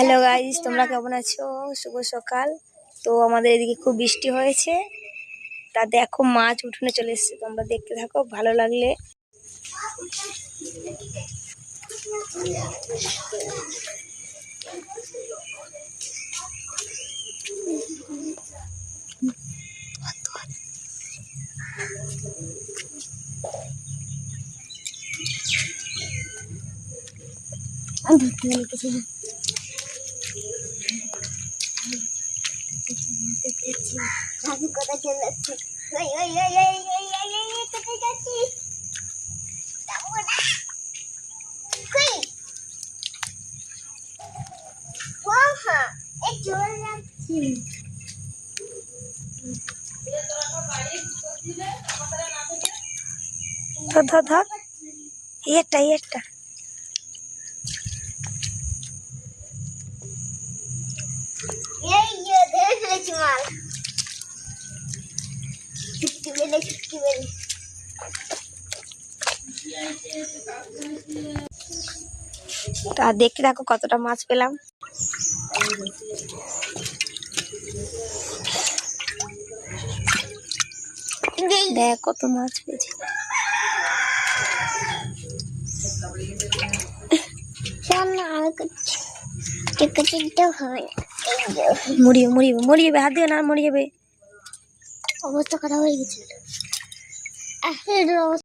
Hello guys, তোমরা কেমন আছো? শুভ সকাল। তো আমাদের এদিকে খুব বৃষ্টি হয়েছে, তা দেখো মাছ উঠোনে চলে এসেছে। তোমরা দেখতে থাকো, ভালো লাগলে। ধর ধর ধর, একটা তা দেখতে দেখো কতটা মাছ পেলাম। দেখ কত মাছ পেয়েছি। মরে যাবে, হাত দিয়ে না, মরে যাবে। অবস্থা খারাপ হয়ে গেছে।